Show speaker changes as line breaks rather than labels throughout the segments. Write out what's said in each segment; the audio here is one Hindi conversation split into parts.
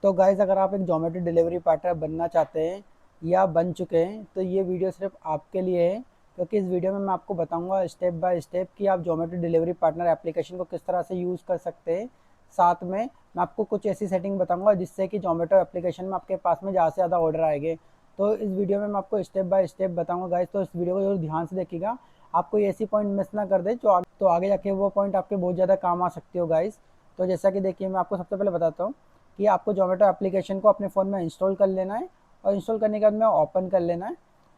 तो गाइज़ अगर आप एक ज़ोमैटो डिलीवरी पार्टनर बनना चाहते हैं या बन चुके हैं तो ये वीडियो सिर्फ आपके लिए है, क्योंकि इस वीडियो में मैं आपको बताऊंगा स्टेप बाय स्टेप कि आप ज़ोमैटो डिलीवरी पार्टनर एप्लीकेशन को किस तरह से यूज़ कर सकते हैं। साथ में मैं आपको कुछ ऐसी सेटिंग बताऊंगा जिससे कि ज़ोमैटो एप्लीकेशन में आपके पास में ज़्यादा से ज़्यादा ऑर्डर आएंगे। तो इस वीडियो में मैं आपको स्टेप बाय स्टेप बताऊँगा गाइज़, तो इस वीडियो को जरूर ध्यान से देखिएगा। आपको ऐसी पॉइंट मिस ना कर दे जो तो आगे जाके वो पॉइंट आपके बहुत ज़्यादा काम आ सकती हो गाइज़। तो जैसा कि देखिए, मैं आपको सबसे पहले बताता हूँ कि आपको ज़ोमैटो एप्लीकेशन को अपने फ़ोन में इंस्टॉल कर लेना है और इंस्टॉल करने के बाद में ओपन कर लेना है।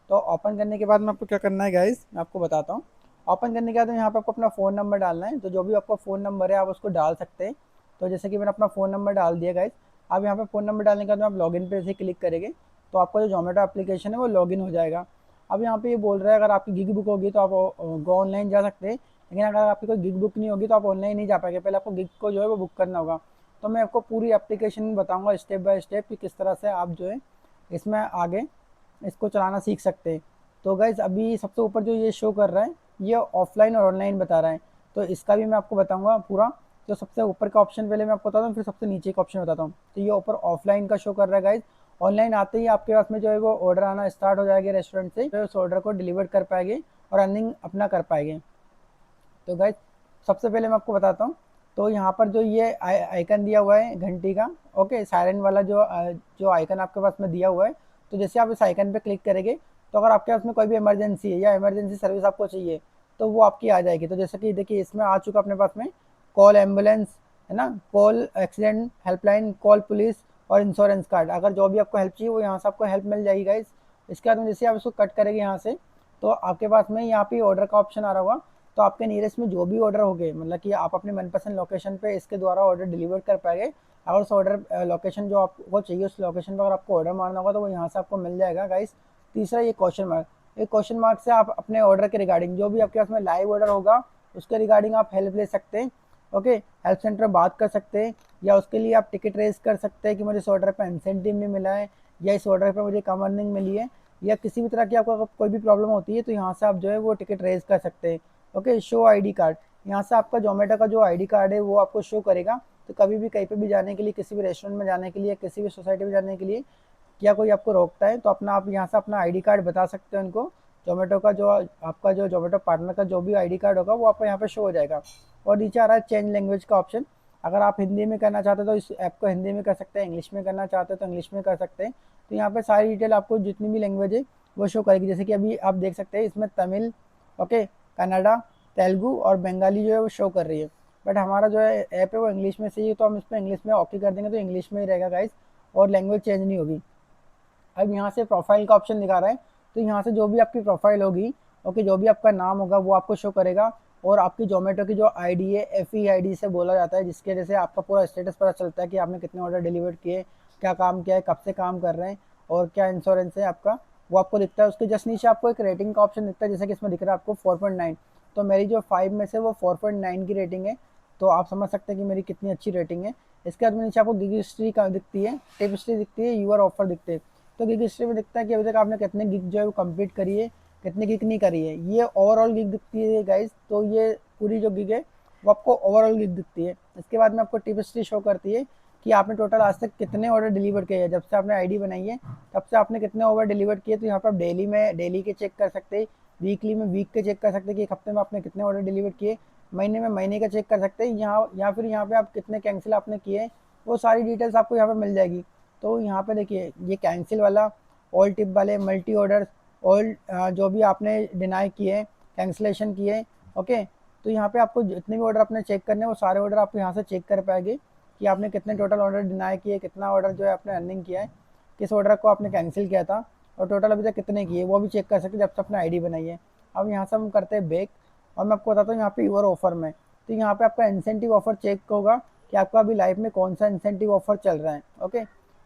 तो ओपन करने के बाद में आपको क्या करना है गाइस, मैं आपको बताता हूँ। ओपन करने के बाद में यहाँ पे आपको अपना फ़ोन नंबर डालना है, तो जो भी आपका फ़ोन नंबर है आप उसको डाल सकते हैं। तो जैसे कि मैंने अपना फ़ोन नंबर डाल दिया गाइस। अब यहाँ पे फ़ोन नंबर डालने के बाद में आप लॉगिन पे से क्लिक करेंगे तो आपका जो ज़ोमैटो एप्लीकेशन है वो लॉगिन हो जाएगा। अब यहाँ पे ये बोल रहा है अगर आपकी गिग बुक होगी तो आप गो ऑनलाइन जा सकते हैं, लेकिन अगर आपकी कोई गिग बुक नहीं होगी तो आप ऑनलाइन नहीं जा पाएंगे। पहले आपको गिग को जो है वो बुक करना होगा। तो मैं आपको पूरी एप्लीकेशन बताऊंगा स्टेप बाय स्टेप कि किस तरह से आप जो है इसमें आगे इसको चलाना सीख सकते हैं। तो गाइज अभी सबसे ऊपर जो ये शो कर रहा है ये ऑफलाइन और ऑनलाइन बता रहा है, तो इसका भी मैं आपको बताऊंगा पूरा। तो सबसे ऊपर का ऑप्शन पहले मैं आपको बताता हूँ, फिर सबसे नीचे का ऑप्शन बताता हूँ। तो ये ऊपर ऑफलाइन का शो कर रहा है गाइज। ऑनलाइन आते ही आपके पास में जो है वो ऑर्डर आना स्टार्ट हो जाएगा रेस्टोरेंट से, तो उस ऑर्डर को डिलीवर कर पाएंगे और अर्निंग अपना कर पाएंगे। तो गाइज सबसे पहले मैं आपको बताता हूँ। तो यहाँ पर जो ये आइकन दिया हुआ है घंटी का, ओके, सायरन वाला जो आइकन आपके पास में दिया हुआ है, तो जैसे आप इस आइकन पे क्लिक करेंगे तो अगर आपके पास में कोई भी इमरजेंसी है या इमरजेंसी सर्विस आपको चाहिए तो वो आपकी आ जाएगी। तो जैसे कि देखिए इसमें आ चुका अपने पास में कॉल एम्बुलेंस, है ना, call accident helpline, call police और इंश्योरेंस कार्ड। अगर जो भी आपको हेल्प चाहिए वो यहाँ से आपको हेल्प मिल जाएगी गाइज। इसके बाद में जैसे आप इसको कट करेंगे यहाँ से, तो आपके पास में यहाँ पे ऑर्डर का ऑप्शन आ रहा होगा। तो आपके नियरेस्ट में जो भी ऑर्डर हो गए, मतलब कि आप अपने मनपसंद लोकेशन पे इसके द्वारा ऑर्डर डिलीवर कर पाएंगे। अगर उस ऑर्डर लोकेशन जो आपको चाहिए उस लोकेशन पर अगर आपको ऑर्डर मारना होगा तो वो यहाँ से आपको मिल जाएगा गाइस। तीसरा ये क्वेश्चन मार्क, ये क्वेश्चन मार्क से आप अपने ऑर्डर के रिगार्डिंग जो भी आपके पास में लाइव ऑर्डर होगा उसके रिगार्डिंग आप हेल्प ले सकते हैं। ओके, हेल्प सेंटर में बात कर सकते हैं या उसके लिए आप टिकट रेज कर सकते हैं कि मुझे इस ऑर्डर पर इंसेंटिव नहीं मिला है या इस ऑर्डर पर मुझे कम अर्निंग मिली है, या किसी भी तरह की आपको कोई भी प्रॉब्लम होती है तो यहाँ से आप जो है वो टिकट रेज कर सकते हैं। ओके, शो आईडी कार्ड, यहाँ से आपका जोमेटो का जो आईडी कार्ड है वो आपको शो करेगा। तो कभी भी कहीं पे भी जाने के लिए, किसी भी रेस्टोरेंट में जाने के लिए, किसी भी सोसाइटी में जाने के लिए, या कोई आपको रोकता है तो अपना आप यहाँ से अपना आईडी कार्ड बता सकते हैं उनको। जोमेटो का जो आपका जो जोमेटो पार्टनर का जो भी आईडी कार्ड होगा वो आपको यहाँ पे शो हो जाएगा। और नीचे आ रहा है चेंज लैंग्वेज का ऑप्शन। अगर आप हिंदी में करना चाहते हो तो इस ऐप को हिंदी में कर सकते हैं, इंग्लिश में करना चाहते हो तो इंग्लिश में कर सकते हैं। तो यहाँ पे सारी डिटेल आपको जितनी भी लैंग्वेज है वो शो करेगी। जैसे कि अभी आप देख सकते हैं इसमें तमिल, ओके, कन्नडा, तेलुगु और बंगाली जो है वो शो कर रही है। बट हमारा जो है ऐप है वो इंग्लिश में चाहिए, तो हम इसमें इंग्लिश में ओके कर देंगे तो इंग्लिश में ही रहेगा गाइस, और लैंग्वेज चेंज नहीं होगी। अब यहाँ से प्रोफाइल का ऑप्शन दिखा रहा है, तो यहाँ से जो भी आपकी प्रोफाइल होगी, ओके, जो भी आपका नाम होगा वो आपको शो करेगा। और आपकी जोमेटो की जो आईडी है FE ID से बोला जाता है, जिसके वजह से आपका पूरा स्टेटस पता चलता है कि आपने कितने ऑर्डर डिलीवर किए, क्या काम किया है, कब से काम कर रहे हैं और क्या इंश्योरेंस है आपका, वो आपको दिखता है। उसके जस्ट नीचे आपको एक रेटिंग का ऑप्शन दिखता है, जैसे कि इसमें दिख रहा है आपको 4.9। तो मेरी जो 5 में से वो 4.9 की रेटिंग है, तो आप समझ सकते हैं कि मेरी कितनी अच्छी रेटिंग है। इसके बाद में नीचे आपको गिग हिस्ट्री का दिखती है, टिप हिस्ट्री दिखती है, यूआर ऑफर दिखते हैं। तो गिग हिस्ट्री में दिखता है कि अभी तक आपने कितने गिग जो है वो कंप्लीट करी है, कितनी गिग नहीं करी है। ये ओवरऑल गिग दिखती है गाइस, तो ये पूरी जो गिग है वो आपको ओवरऑल गिग दिखती है। इसके बाद में आपको टिप हिस्ट्री शो करती है कि आपने टोटल आज तक कितने ऑर्डर डिलीवर किए हैं। जब से आपने आईडी बनाई है तब से आपने कितने ऑर्डर डिलीवर किए। तो यहाँ पर आप डेली में डेली के चेक कर सकते हैं, वीकली में वीक के चेक कर सकते हैं कि एक हफ्ते में आपने कितने ऑर्डर डिलीवर किए, महीने में महीने का चेक कर सकते हैं यहाँ, या फिर यहाँ पे आप कितने कैंसिल आपने किए, वो सारी डिटेल्स आपको यहाँ पे मिल जाएगी। तो यहाँ पे देखिए ये कैंसिल वाला, ऑल टिप वाले, मल्टी ऑर्डर्स, ऑल जो भी आपने डिनाई किए, कैंसिलेशन किए, ओके। तो यहाँ पे आपको जितने भी ऑर्डर आपने चेक करने हैं वो सारे ऑर्डर आप यहाँ से चेक कर पाएंगे कि आपने कितने टोटल ऑर्डर डिनाई किए, कितना ऑर्डर जो है आपने अर्निंग किया है, किस ऑर्डर को आपने कैंसिल किया था, और टोटल अभी तक कितने किए वो भी चेक कर सकते जब से अपना आईडी बनाई है। अब यहाँ से हम करते हैं बैक, और मैं आपको बताता हूँ यहाँ पे यूर ऑफर में। तो यहाँ पे आपका इंसेंटिव ऑफर चेक होगा कि आपका अभी लाइफ में कौन सा इंसेंटिव ऑफर चल रहा है, ओके।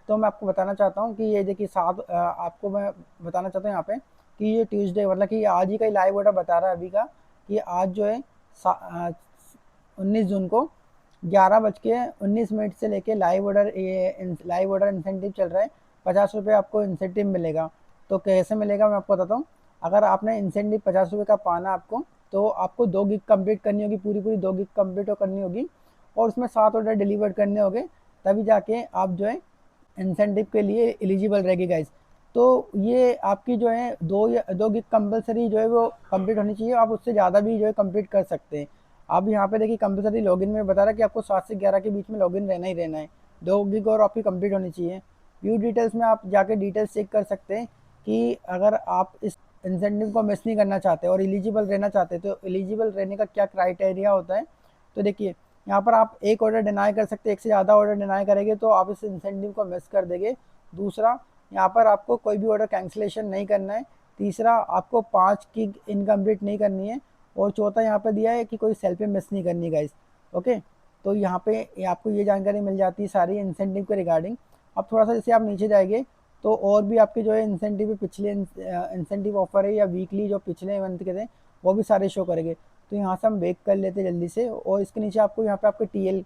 तो मैं आपको बताना चाहता हूँ कि ये देखिए आपको मैं बताना चाहता हूँ यहाँ पे कि ये ट्यूसडे, मतलब कि आज ही का लाइव ऑर्डर बता रहा है अभी का, कि आज जो है 19 जून को 11:19 से लेके लाइव ऑर्डर, ये लाइव ऑर्डर इंसेंटिव चल रहा है। 50 रुपये आपको इंसेंटिव मिलेगा। तो कैसे मिलेगा मैं आपको बताता हूँ। अगर आपने इंसेंटिव 50 रुपये का पाना आपको, तो आपको 2 गिग कंप्लीट करनी होगी, पूरी 2 गिग कंप्लीट करनी होगी, और उसमें 7 ऑर्डर डिलीवर करने होंगे, तभी जाके आप जो है इंसेंटिव के लिए एलिजिबल रहेगी गाइज। तो ये आपकी जो है 2 गिग कंपलसरी जो है वो कंप्लीट होनी चाहिए। आप उससे ज़्यादा भी जो है कंप्लीट कर सकते हैं। आप यहाँ पे देखिए कंपलसरी लॉगिन में बता रहा है कि आपको 7 से 11 के बीच में लॉगिन रहना ही रहना है। 2 गिग और आपकी कंप्लीट होनी चाहिए। व्यू डिटेल्स में आप जाके डिटेल्स चेक कर सकते हैं कि अगर आप इस इंसेंटिव को मिस नहीं करना चाहते और एलिजिबल रहना चाहते तो एलिजिबल रहने का क्या क्राइटेरिया होता है। तो देखिए यहाँ पर आप एक ऑर्डर डिनाई कर सकते हैं, एक से ज़्यादा ऑर्डर डिनाई करेंगे तो आप इस इंसेंटिव को मिस कर देंगे। दूसरा, यहाँ पर आपको कोई भी ऑर्डर कैंसिलेशन नहीं करना है। तीसरा, आपको 5 की इनकम्प्लीट नहीं करनी है। और चौथा यहाँ पे दिया है कि कोई सेल्फी मिस नहीं करनी गाइस। ओके, तो यहाँ पे आपको ये जानकारी मिल जाती है सारी इंसेंटिव के रिगार्डिंग। अब थोड़ा सा जैसे आप नीचे जाएंगे तो और भी आपके जो है इंसेंटिव पिछले इंसेंटिव ऑफर है या वीकली जो पिछले मंथ के थे वो भी सारे शो करेंगे। तो यहाँ से हम बेक कर लेते हैं जल्दी से। और इसके नीचे आपको यहाँ पे आपके टीएल,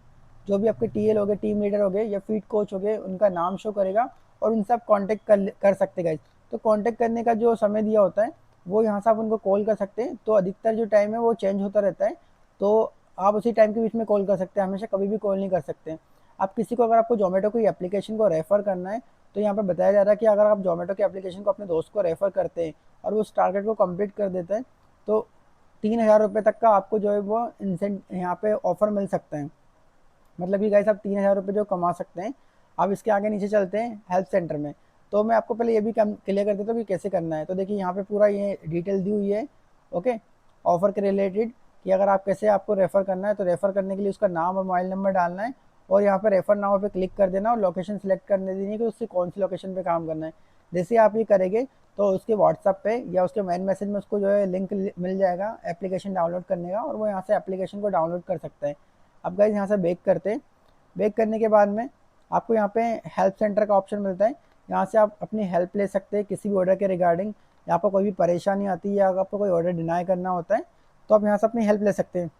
जो भी आपके टीएल हो गए, टीम लीडर हो गए या फीड कोच हो गए, उनका नाम शो करेगा और उनसे आप कॉन्टैक्ट कर सकते हैं। तो कॉन्टैक्ट करने का जो समय दिया होता है वो यहाँ से आप उनको कॉल कर सकते हैं। तो अधिकतर जो टाइम है वो चेंज होता रहता है, तो आप उसी टाइम के बीच में कॉल कर सकते हैं, हमेशा कभी भी कॉल नहीं कर सकते। आप किसी को, अगर आपको जोमेटो की एप्लीकेशन को रेफ़र करना है तो यहाँ पर बताया जा रहा है कि अगर आप जोमेटो की एप्लीकेशन को अपने दोस्त को रेफ़र करते हैं और वो उस टारगेट को कंप्लीट कर देते हैं तो 3,000 रुपये तक का आपको जो है वो इंसेंट यहाँ पे ऑफर मिल सकते हैं। मतलब कि गाइस आप 3,000 रुपये जो कमा सकते हैं। अब इसके आगे नीचे चलते हैं हेल्प सेंटर में। तो मैं आपको पहले ये भी क्लियर कर देता हूँ कि कैसे करना है। तो देखिए यहाँ पे पूरा ये डिटेल दी हुई है। ओके, ऑफर के रिलेटेड कि अगर आप कैसे आपको रेफ़र करना है तो रेफ़र करने के लिए उसका नाम और मोबाइल नंबर डालना है और यहाँ पे रेफ़र नाउ पे क्लिक कर देना और लोकेशन सेलेक्ट करने देनी है कि उससे कौन सी लोकेशन पे काम करना है। जैसे आप ये करेंगे तो उसके व्हाट्सअप पे या उसके मेन मैसेज में उसको जो है लिंक मिल जाएगा एप्लीकेशन डाउनलोड करने का और वो यहाँ से एप्लीकेशन को डाउनलोड कर सकता है। अब गाइस यहाँ से बेक करते हैं। बेक करने के बाद में आपको यहाँ पे हेल्प सेंटर का ऑप्शन मिलता है। यहाँ से आप अपनी हेल्प ले सकते हैं किसी भी ऑर्डर के रिगार्डिंग, या आपको कोई भी परेशानी आती है या अगर आपको कोई ऑर्डर डिनाई करना होता है तो आप यहाँ से अपनी हेल्प ले सकते हैं।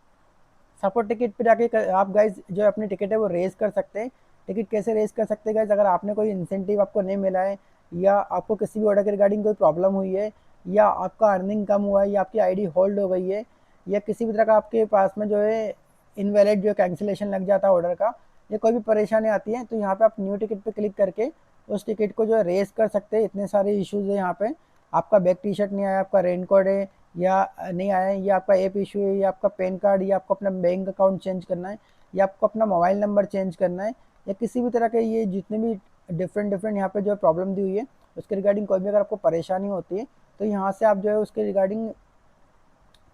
सपोर्ट टिकट पे जाके आप गाइज जो अपनी टिकट है वो रेज कर सकते हैं। टिकट कैसे रेज कर सकते हैं गाइज, अगर आपने कोई इंसेंटिव आपको नहीं मिला है या आपको किसी भी ऑर्डर के रिगार्डिंग कोई प्रॉब्लम हुई है या आपका अर्निंग कम हुआ है या आपकी आईडी होल्ड हो गई है या किसी भी तरह का आपके पास में जो है इनवैलिड जो कैंसिलेशन लग जाता है ऑर्डर का, या कोई भी परेशानी आती है तो यहाँ पे आप न्यू टिकट पे क्लिक करके उस टिकट को जो है रेज कर सकते हैं। इतने सारे इश्यूज है यहाँ पे। आपका बैक टी शर्ट नहीं आया, आपका रेन कोड है या नहीं आया है, या आपका ऐप इशू है या आपका पैन कार्ड या आपको अपना बैंक अकाउंट चेंज करना है या आपको अपना मोबाइल नंबर चेंज करना है या किसी भी तरह के ये जितने भी डिफरेंट यहाँ पे जो प्रॉब्लम दी हुई है उसके रिगार्डिंग कोई भी अगर आपको परेशानी होती है तो यहाँ से आप जो है उसके रिगार्डिंग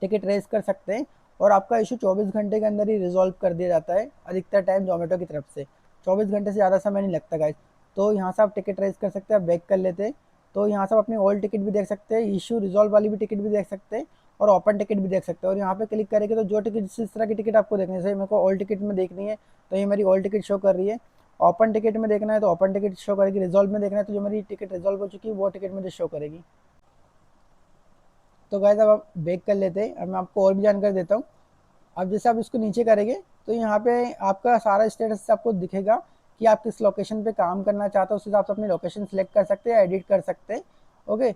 टिकट रेज कर सकते हैं और आपका इशू 24 घंटे के अंदर ही रिजॉल्व कर दिया जाता है अधिकतर टाइम जोमेटो की तरफ से। 24 घंटे से ज़्यादा समय नहीं लगता गाइस। तो यहाँ से आप टिकट रेज कर सकते हैं, बैक कर लेते हैं। तो यहाँ से आप अपनी ओल्ड टिकट भी देख सकते हैं, इशू रिजॉल्व वाली भी टिकट भी देख सकते हैं और ओपन टिकट भी देख सकते हैं। और यहाँ पे क्लिक करेंगे तो जो टिकट जिस तरह की टिकट आपको देखनी है, जैसे मेरे को ओल्ड टिकट में देखनी है तो ये मेरी ओल्ड टिकट शो कर रही है। ओपन टिकट में देखना है तो ओपन टिकट शो करेगी। रिजॉल्व में देखना है तो जो मेरी टिकट रिजॉल्व हो चुकी है वो टिकट मुझे शो करेगी। तो गाइस अब आप बैक कर लेते हैं। अब मैं आपको और भी जानकारी देता हूँ। अब जैसे आप इसको नीचे करेंगे तो यहाँ पे आपका सारा स्टेटस आपको दिखेगा कि आप किस लोकेशन पे काम करना चाहते हो। उस हिसाब से अपनी लोकेशन सेलेक्ट कर सकते हैं, एडिट कर सकते हैं। ओके,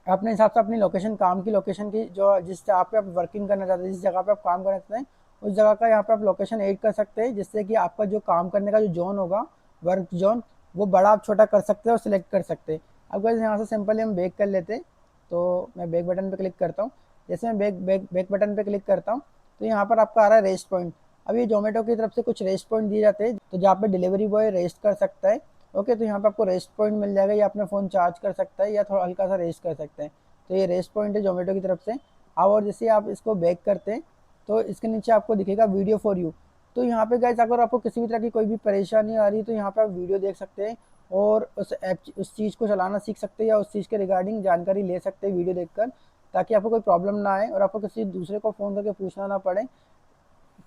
अपने हिसाब से अपनी लोकेशन, काम की लोकेशन की जो जिस जगह पे आप वर्किंग करना चाहते हैं, जिस जगह पे आप काम करना चाहते हैं उस जगह का यहाँ पे आप लोकेशन ऐड कर सकते हैं, जिससे कि आपका जो काम करने का जो जोन होगा, वर्क जोन, वो बड़ा आप छोटा कर सकते हैं और सिलेक्ट कर सकते हैं। अब गाइस यहाँ से सिंपली हम बैक कर लेते हैं। तो मैं बैक बटन पे क्लिक करता हूँ। जैसे मैं बैक बटन पे क्लिक करता हूँ तो यहाँ पर आपका आ रहा है रेस्ट पॉइंट। अब ये जोमेटो की तरफ से कुछ रेस्ट पॉइंट दिए जाते हैं तो जहाँ पे डिलीवरी बॉय रेस्ट कर सकता है। ओके, तो यहाँ पे आपको रेस्ट पॉइंट मिल जाएगा, या अपना फ़ोन चार्ज कर सकता है या थोड़ा हल्का सा रेस्ट कर सकते हैं। तो ये रेस्ट पॉइंट है जोमेटो की तरफ से। अब और जैसे आप इसको बैक करते हैं तो इसके नीचे आपको दिखेगा वीडियो फॉर यू। तो यहाँ पे गाइस अगर आपको किसी भी तरह की कोई भी परेशानी आ रही है तो यहाँ पे आप वीडियो देख सकते हैं और उस ऐप उस चीज़ को चलाना सीख सकते हैं या उस चीज़ के रिगार्डिंग जानकारी ले सकते हैं वीडियो देखकर, ताकि आपको कोई प्रॉब्लम ना आए और आपको किसी दूसरे को फ़ोन करके पूछना ना पड़े।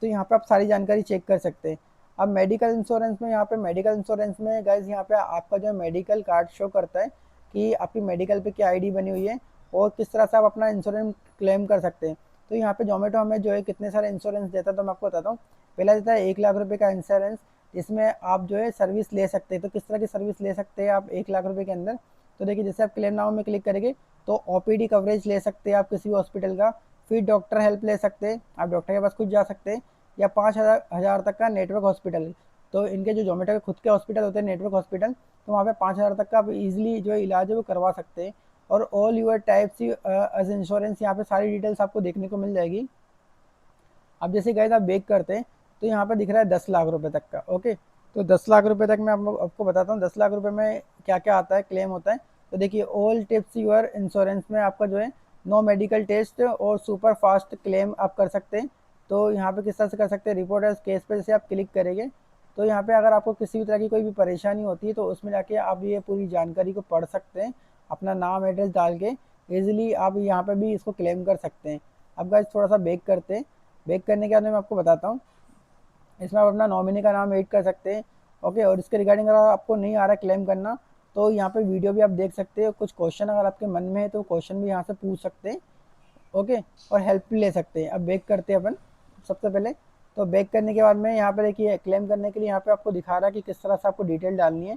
तो यहाँ पे आप सारी जानकारी चेक कर सकते हैं। अब मेडिकल इंश्योरेंस में, यहाँ पे मेडिकल इंश्योरेंस में गाइज यहाँ पे आपका जो मेडिकल कार्ड शो करता है कि आपकी मेडिकल पे क्या आईडी बनी हुई है और किस तरह से आप अपना इंश्योरेंस क्लेम कर सकते हैं। तो यहाँ पे जोमेटो हमें जो है कितने सारे इंश्योरेंस देता है तो मैं आपको बताता हूँ। पहला देता है 1 लाख रुपये का इंश्योरेंस, जिसमें आप जो है सर्विस ले सकते हैं। तो किस तरह की सर्विस ले सकते हैं आप 1 लाख रुपये के अंदर। तो देखिए जैसे आप क्लेम नाउ में क्लिक करेंगे तो ओपीडी कवरेज ले सकते हैं आप किसी भी हॉस्पिटल का, फिर डॉक्टर हेल्प ले सकते हैं, आप डॉक्टर के पास खुद जा सकते हैं, या 5,000 तक का नेटवर्क हॉस्पिटल। तो इनके जो जोमेटो के खुद के हॉस्पिटल होते हैं, नेटवर्क हॉस्पिटल, तो वहाँ पे 5,000 तक का आप ईजिली जो इलाज है वो करवा सकते हैं। और all your types as insurance, यहाँ पे सारी डिटेल्स आपको देखने को मिल जाएगी। अब जैसे गाइस आप बेक करते हैं तो यहाँ पर दिख रहा है 10 लाख रुपए तक का। ओके, तो 10 लाख रुपए तक मैं आपको बताता हूँ 10 लाख रुपए में क्या क्या आता है, क्लेम होता है। तो देखिए, ऑल टिप्स यूर इंश्योरेंस में आपका जो है नो मेडिकल टेस्ट और सुपर फास्ट क्लेम आप कर सकते हैं। तो यहाँ पे किस तरह से कर सकते हैं, रिपोर्ट एज केस पे जैसे आप क्लिक करेंगे तो यहाँ पे अगर आपको किसी भी तरह की कोई भी परेशानी होती है तो उसमें जाके आप ये पूरी जानकारी को पढ़ सकते हैं, अपना नाम एड्रेस डाल के ईजिली आप यहाँ पे भी इसको क्लेम कर सकते हैं। अब गाइस थोड़ा सा बेक करते हैं। बेक करने के बाद मैं आपको बताता हूँ, इसमें आप अपना नॉमिनी का नाम ऐड कर सकते हैं। ओके, और इसके रिगार्डिंग अगर आपको नहीं आ रहा क्लेम करना तो यहाँ पे वीडियो भी आप देख सकते हो, कुछ क्वेश्चन अगर आपके मन में है तो क्वेश्चन भी यहाँ से पूछ सकते हैं। ओके, और हेल्प भी ले सकते हैं। अब बेक करते हैं अपन सबसे पहले। तो बेक करने के बाद में यहाँ पे देखिए, क्लेम करने के लिए यहाँ पे आपको दिखा रहा है कि किस तरह से आपको डिटेल डालनी है,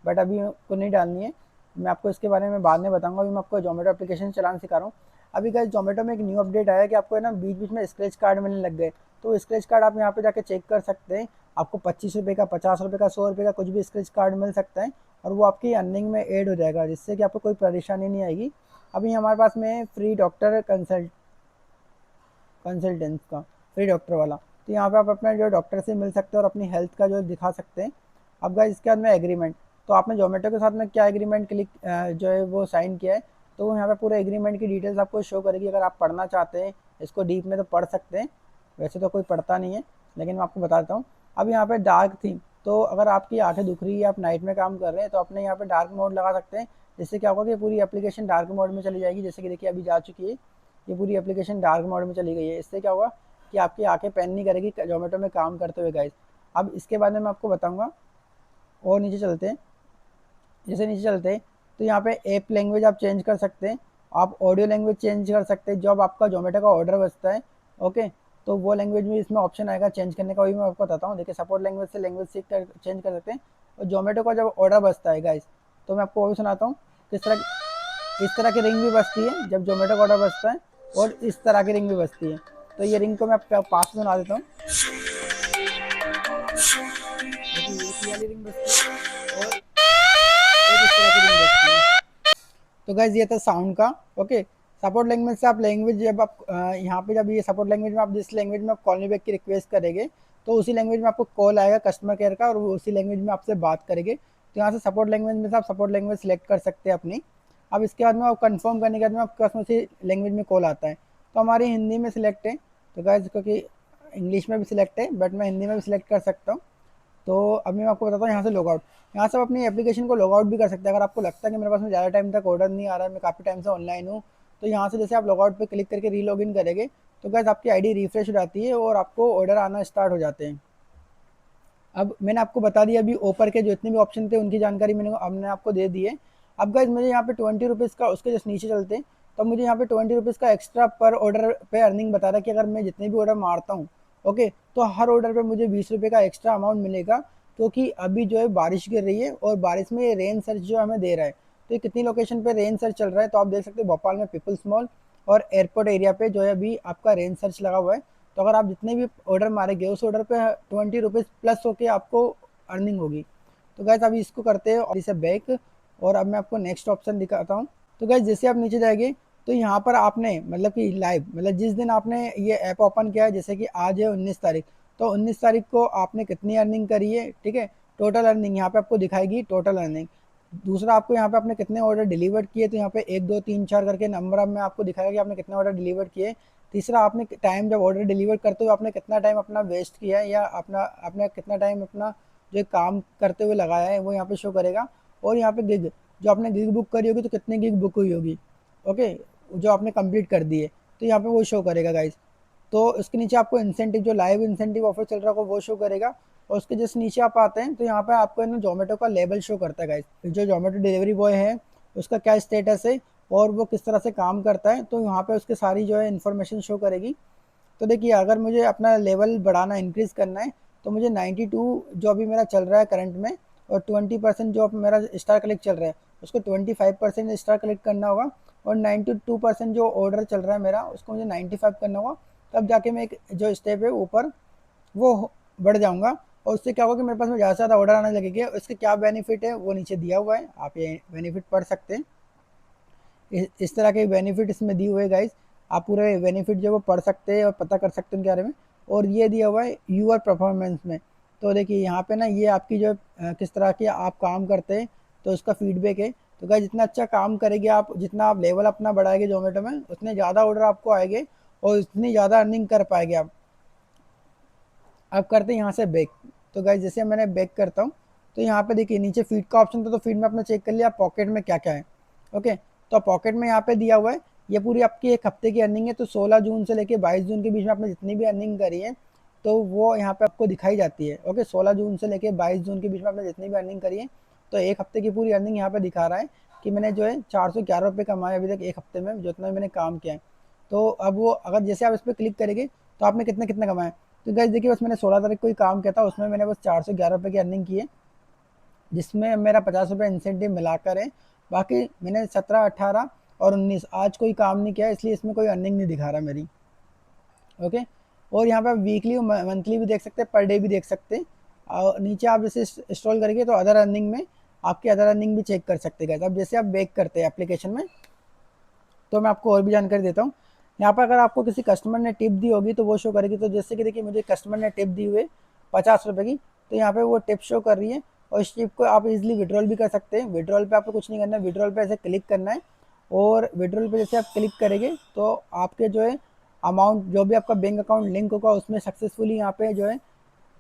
बट अभी को नहीं डालनी है। मैं आपको इसके बारे में बाद में बताऊंगा। अभी मैं आपको जोमेटो एप्लीकेशन चलाना सिखा रहा हूँ। अभी गाइस जोमेटो में एक न्यू अपडेट आया कि आपको है ना बीच बीच में स्क्रैच कार्ड मिलने लग गए। तो स्क्रैच कार्ड आप यहाँ पे जाके चेक कर सकते हैं। आपको 25 रुपये का, 50 रुपये का, 100 रुपये का कुछ भी स्क्रैच कार्ड मिल सकता है और वो आपकी अर्निंग में ऐड हो जाएगा, जिससे कि आपको कोई परेशानी नहीं आएगी। अभी हमारे पास में फ्री डॉक्टर कंसल्टेंस का, फ्री डॉक्टर वाला, तो यहाँ पे आप अपना जो डॉक्टर से मिल सकते हैं और अपनी हेल्थ का जो दिखा सकते हैं। अब गाइस इसके बाद में एग्रीमेंट, तो आपने जोमेटो के साथ में क्या एग्रीमेंट क्लिक जो है वो साइन किया है, तो वो यहाँ पे पूरे एग्रीमेंट की डिटेल्स आपको शो करेगी। अगर आप पढ़ना चाहते हैं इसको डीप में तो पढ़ सकते हैं, वैसे तो कोई पढ़ता नहीं है, लेकिन मैं आपको बताता हूँ। अब यहाँ पे डार्क थीम, तो अगर आपकी आंखें दुख रही है, आप नाइट में काम कर रहे हैं, तो अपने यहाँ पे डार्क मोड लगा सकते हैं। जिससे क्या होगा कि पूरी एप्लीकेशन डार्क मोड में चली जाएगी। जैसे कि देखिए अभी जा चुकी है, ये पूरी एप्लीकेशन डार्क मोड में चली गई है। इससे क्या होगा कि आपकी आंखें पेन नहीं करेगी जोमेटो में काम करते हुए गाइस। अब इसके बारे में मैं आपको बताऊंगा। और नीचे चलते हैं, जैसे नीचे चलते हैं तो यहाँ पे ऐप लैंग्वेज आप चेंज कर सकते हैं, आप ऑडियो लैंग्वेज चेंज कर सकते हैं। जब आपका जोमेटो का ऑर्डर बचता है, ओके, तो वो लैंग्वेज में इसमें ऑप्शन आएगा चेंज करने का, वही मैं आपको बताता हूँ। देखिए, सपोर्ट लैंग्वेज से लैंग्वेज सीख कर चेंज कर सकते हैं। और जोमेटो का जब ऑर्डर बचता है गाइस, तो मैं आपको वो भी सुनाता हूँ किस तरह, इस तरह की रिंग भी बजती है जब जोमेटो का ऑर्डर बचता है, और इस तरह की रिंग भी बजती है। तो ये रिंग को मैं आपके पास में सुना देता हूँ। देखिए ये वाली रिंग बजती है और एक इस तरह की रिंग बजती है। तो गाइज ये था साउंड का। ओके, सपोर्ट लैंग्वेज से आप लैंग्वेज जब आप यहाँ पे जब ये सपोर्ट लैंग्वेज में आप जिस लैंग्वेज में आप कॉल बैक की रिक्वेस्ट करेंगे, तो उसी लैंग्वेज में आपको कॉल आएगा कस्टमर केयर का और वो उसी लैंग्वेज में आपसे बात करेंगे। तो यहाँ से सपोर्ट लैंग्वेज में से आप सपोर्ट लैंग्वेज सेलेक्ट कर सकते हैं अपनी। अब इसके बाद में आप कंफर्म करने के बाद में आपके पास में उसी लैंग्वेज में कॉल आता है। तो हमारी हिंदी में सिलेक्ट है, तो गाइज क्योंकि इंग्लिश में भी सिलेक्ट है बट मैं हिंदी में भी सिलेक्ट कर सकता हूँ। तो अभी मैं आपको बताता हूँ यहाँ से लॉगआउट, यहाँ से आप अपनी एप्लीकेशन को लॉगआउट भी कर सकते हैं। अगर आपको लगता है कि मेरे पास में ज़्यादा टाइम तक ऑर्डर नहीं आ रहा है, मैं काफ़ी टाइम से ऑनलाइन हूँ, तो यहाँ से जैसे आप लॉगआउट पे क्लिक करके रीलॉग इन करेंगे तो गैस आपकी आईडी रिफ्रेश हो जाती है और आपको ऑर्डर आना स्टार्ट हो जाते हैं। अब मैंने आपको बता दिया अभी ऊपर के जितने भी ऑप्शन थे उनकी जानकारी हमने आपको दे दी है। अब गाइज मुझे यहाँ पे 20 रुपीज़ का, उसके जस्ट नीचे चलते हैं तो मुझे यहाँ पे 20 रुपीज़ का एक्स्ट्रा पर ऑर्डर पे अर्निंग बता रहा है कि अगर मैं जितने भी ऑर्डर मारता हूँ, ओके, तो हर ऑर्डर पे मुझे 20 रुपये का एक्स्ट्रा अमाउंट मिलेगा। क्योंकि अभी जो है बारिश गिर रही है और बारिश में रेन सर्च जो हमें दे रहा है, तो ये कितनी लोकेशन पे रेन सर्च चल रहा है तो आप देख सकते हैं भोपाल में पीपल्स मॉल और एयरपोर्ट एरिया पे जो है अभी आपका रेन सर्च लगा हुआ है। तो अगर आप जितने भी ऑर्डर मारेंगे उस ऑर्डर पे 20 रुपीज़ प्लस होके आपको अर्निंग होगी। तो गैस अभी इसको करते हैं और इसे बैक, और अब मैं आपको नेक्स्ट ऑप्शन दिखाता हूँ। तो गैस जैसे आप नीचे जाएंगे तो यहाँ पर आपने मतलब कि लाइव मतलब जिस दिन आपने ये ऐप ओपन किया है, जैसे कि आज है 19 तारीख, तो 19 तारीख को आपने कितनी अर्निंग करी है, ठीक है, टोटल अर्निंग यहाँ पे आपको दिखाएगी, टोटल अर्निंग। दूसरा आपको यहाँ पे आपने कितने ऑर्डर डिलीवर किए, तो यहाँ पे 1 2 3 4 करके नंबर में आपको दिखाएगा कि आपने कितने ऑर्डर डिलीवर किए। तीसरा आपने टाइम जब ऑर्डर डिलीवर करते हुए आपने कितना टाइम अपना वेस्ट किया है या अपना आपने कितना टाइम अपना जो काम करते हुए लगाया है वो यहाँ पे शो करेगा। और यहाँ पे गिग, जो आपने गिग बुक करी होगी तो कितनी गिग बुक हुई होगी, ओके, जो आपने कंप्लीट कर दी है, तो यहाँ पे वो शो करेगा गाइज। तो इसके नीचे आपको इंसेंटिव, जो लाइव इंसेंटिव ऑफर चल रहा होगा वो शो करेगा। और उसके जस्ट नीचे आप आते हैं तो यहाँ पे आपको ना जोमेटो का लेबल शो करता है गाइज, जो जोमेटो डिलीवरी बॉय है उसका क्या स्टेटस है और वो किस तरह से काम करता है, तो यहाँ पे उसके सारी जो है इन्फॉर्मेशन शो करेगी। तो देखिए अगर मुझे अपना लेवल बढ़ाना, इंक्रीज़ करना है, तो मुझे 92 जो अभी मेरा चल रहा है करंट में, और 20% जो अब मेरा स्टार कलेक्ट चल रहा है उसको 25% स्टार कलेक्ट करना होगा, और 92% जो ऑर्डर चल रहा है मेरा उसको मुझे 95 करना होगा। तब जाके मैं एक जो स्टेप है ऊपर वो बढ़ जाऊंगा। और उससे क्या होगा कि मेरे पास में ज़्यादा से ज़्यादा ऑर्डर आने लगेंगे। इसके क्या बेनिफिट है वो नीचे दिया हुआ है, आप ये बेनिफिट पढ़ सकते हैं। इस तरह के बेनिफिट इसमें दिए हुए गाइस, आप पूरे बेनिफिट जो वो पढ़ सकते हैं और पता कर सकते हैं उनके बारे में। और ये दिया हुआ है यूआर परफॉर्मेंस में। तो देखिए यहाँ पे ना ये आपकी जो किस तरह के आप काम करते हैं तो उसका फीडबैक है। तो गाइस जितना अच्छा काम करेंगे आप, जितना आप लेवल अपना बढ़ाएंगे जोमेटो में, उतने ज़्यादा ऑर्डर आपको आएंगे और उतनी ज़्यादा अर्निंग कर पाएंगे आप। अब करते हैं यहाँ से बैक। तो गाइस जैसे मैंने बैक करता हूँ तो यहाँ पे देखिए नीचे फीड का ऑप्शन था, तो फीड में आपने चेक कर लिया पॉकेट में क्या क्या है। ओके, तो पॉकेट में यहाँ पे दिया हुआ है ये पूरी आपकी एक हफ्ते की अर्निंग है। तो 16 जून से लेके 22 जून के बीच में आपने जितनी भी अर्निंग करी है तो वो यहाँ पे आपको दिखाई जाती है। ओके, 16 जून से लेके 22 जून के बीच में आपने जितनी भी अर्निंग करी है तो एक हफ्ते की पूरी अर्निंग यहाँ पे दिखा रहा है कि मैंने जो है 411 रुपये कमाए अभी तक एक हफ्ते में, जितना भी मैंने काम किया है। तो अब वो अगर जैसे आप इस पर क्लिक करेंगे तो आपने कितने कितने कमाए। तो गाइस देखिए बस मैंने 16 तारीख को ही काम किया था, उसमें मैंने बस 411 रुपये की अर्निंग की है, जिसमें मेरा 50 रुपये इंसेंटिव मिलाकर है। बाकी मैंने 17, 18 और 19 आज कोई काम नहीं किया, इसलिए इसमें कोई अर्निंग नहीं दिखा रहा मेरी। ओके, और यहाँ पे वीकली मंथली भी देख सकते हैं, पर डे भी देख सकते हैं। और नीचे आप जैसे स्क्रॉल करेंगे तो अदर अर्निंग में आपकी अदर अर्निंग भी चेक कर सकते हैं। अब जैसे आप बैक करते हैं एप्लीकेशन में तो मैं आपको और भी जानकारी देता हूँ। यहाँ पर अगर आपको किसी कस्टमर ने टिप दी होगी तो वो शो करेगी। तो जैसे कि देखिए मुझे कस्टमर ने टिप दी हुई 50 रुपये की, तो यहाँ पे वो टिप शो कर रही है और इस टिप को आप इजीली विड्रॉल भी कर सकते हैं। विड्रॉल पे आपको कुछ नहीं करना है, विड्रॉल पे ऐसे क्लिक करना है और विड्रॉल पे जैसे आप क्लिक करेंगे तो आपके जो है अमाउंट, जो भी आपका बैंक अकाउंट लिंक होगा उसमें सक्सेसफुली यहाँ पे जो है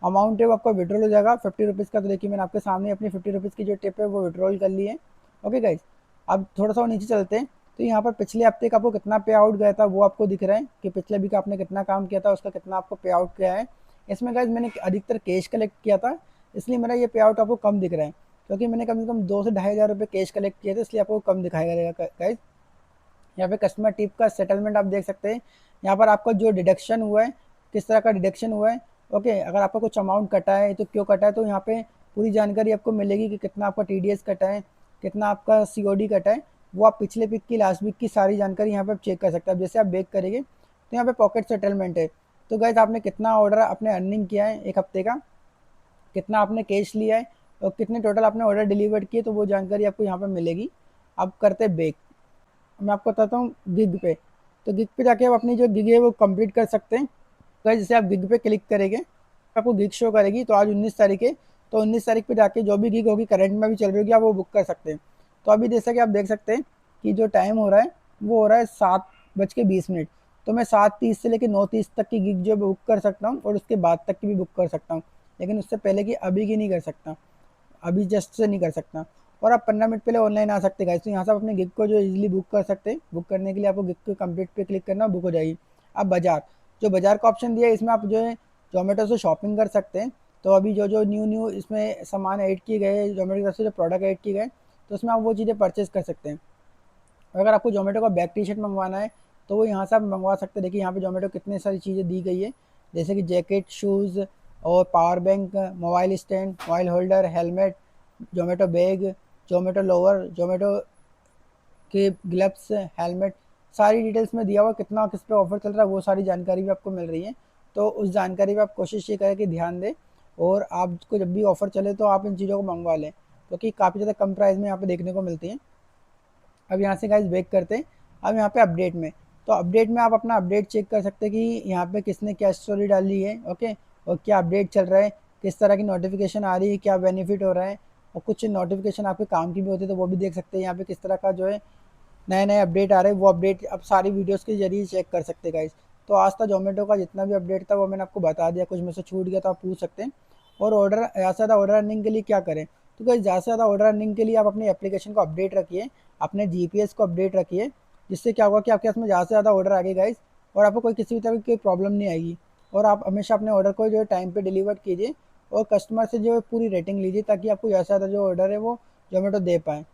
अमाउंट है वो आपका विड्रॉल हो जाएगा 50 रुपीज़ का। तो देखिए मैंने आपके सामने अपनी 50 रुपीज़ की जो टिप है वो विड्रॉल कर ली है। ओके गाइज, अब थोड़ा सा और नीचे चलते हैं तो यहाँ पर पिछले हफ्ते का आपको कितना पे आउट गया था वो आपको दिख रहा है कि पिछले भी का आपने कितना काम किया था उसका कितना आपको पे आउट किया है। इसमें गाइज मैंने अधिकतर कैश कलेक्ट किया था, इसलिए मेरा ये पे आउट आपको कम दिख रहा है, क्योंकि मैंने कम से कम 2 से 2,500 रुपये कैश कलेक्ट किए थे, इसलिए आपको कम दिखाएगा गाइज। यहाँ पे कस्टमर टिप का सेटलमेंट आप देख सकते हैं। यहाँ पर आपका जो डिडक्शन हुआ है, किस तरह का डिडक्शन हुआ है। ओके, अगर आपका कुछ अमाउंट कटा है तो क्यों कटा है, तो यहाँ पे पूरी जानकारी आपको मिलेगी कि कितना आपका टीडीएस कटा है, कितना आपका सीओडी कटा है। वो आप पिछले वीक की, लास्ट वीक की सारी जानकारी यहाँ पे आप चेक कर सकते हैं। अब जैसे आप बैक करेंगे तो यहाँ पे पॉकेट सेटलमेंट है। तो गाइस आपने कितना ऑर्डर आपने अर्निंग किया है एक हफ्ते का, कितना आपने कैश लिया है और कितने टोटल आपने ऑर्डर डिलीवर किए, तो वो जानकारी आपको यहाँ पे मिलेगी। अब करते बैक, मैं आपको बताता हूँ गिग पे। तो गिग पे जाके आप अपनी जो गिग है वो कंप्लीट कर सकते हैं। तो जैसे आप गिग पे क्लिक करेंगे आपको गिग शो करेगी। तो आज 19 तारीख है, तो 19 तारीख पे जाके जो भी गिग होगी करंट में भी चल रही होगी आप वो बुक कर सकते हैं। तो अभी जैसा कि आप देख सकते हैं कि जो टाइम हो रहा है वो हो रहा है 7:20। तो मैं 7:30 से लेकर 9:30 तक की गिग जो बुक कर सकता हूँ और उसके बाद तक की भी बुक कर सकता हूँ, लेकिन उससे पहले की अभी की नहीं कर सकता, अभी जस्ट से नहीं कर सकता। और आप 15 मिनट पहले ऑनलाइन आ सकते गाइस। तो यहाँ से आप अपने गिग को जो इजीली बुक कर सकते हैं। बुक करने के लिए आपको गिग को कंप्लीट पे क्लिक करना, बुक हो जाएगी। अब बाजार, जो बाजार का ऑप्शन दिया है इसमें आप जो है जोमेटो से शॉपिंग कर सकते हैं। तो अभी जो जो न्यू न्यू इसमें सामान ऐड किए गए, जोमेटो की तरफ से जो प्रोडक्ट ऐड किए गए, तो उसमें आप वो चीज़ें परचेज कर सकते हैं। अगर आपको जोमेटो का बैक टी शर्ट मंगवाना है तो वो यहाँ से आप मंगवा सकते हैं। देखिए यहाँ पे जोमेटो कितनी सारी चीज़ें दी गई है, जैसे कि जैकेट, शूज़ और power bank, mobile stand, mobile holder, helmet, Zomato bag, Zomato lower, Zomato के ग्लव्स, हेलमेट, सारी डिटेल्स में दिया हुआ कितना किस पे ऑफर चल रहा है वो सारी जानकारी भी आपको मिल रही है। तो उस जानकारी पे आप कोशिश ये करें कि ध्यान दें और आपको जब भी ऑफर चले तो आप इन चीज़ों को मंगवा लें, क्योंकि काफ़ी ज़्यादा कम प्राइस में यहाँ पे देखने को मिलती हैं। अब यहाँ से गाइस बैक करते हैं। अब यहाँ पे अपडेट में, तो अपडेट में आप अपना अपडेट चेक कर सकते हैं कि यहाँ पे किसने क्या स्टोरी डाली है। ओके, और क्या अपडेट चल रहा है, किस तरह की नोटिफिकेशन आ रही है, क्या बेनिफिट हो रहा है। और कुछ नोटिफिकेशन आपके काम की भी होती है तो वो भी देख सकते हैं। यहाँ पे किस तरह का जो है नए नए अपडेट आ रहे हैं, वो अपडेट अब सारी वीडियोस के जरिए चेक कर सकते हैं गाइस। तो आज था जोमेटो का जितना भी अपडेट था वो मैंने आपको बता दिया, कुछ में से छूट गया तो आप पूछ सकते हैं। और ऑर्डर ज़्यादा से ज़्यादा ऑर्डर अर्निंग के लिए क्या करें, तो गाइस ज़्यादा से ज़्यादा ऑर्डर अर्निंग के लिए आप अपनी एप्लीकेशन को अपडेट रखिए, अपने जीपीएस को अपडेट रखिए, जिससे क्या होगा कि आपके पास में ज़्यादा से ज़्यादा ऑर्डर आएंगे गाइस और आपको कोई किसी भी तरह की कोई प्रॉब्लम नहीं आएगी। और आप हमेशा अपने ऑर्डर को जो है टाइम पे डिलीवर कीजिए और कस्टमर से जो है पूरी रेटिंग लीजिए, ताकि आपको ज़्यादा से ज़्यादा जो ऑर्डर है वो जोमेटो दे पाएँ।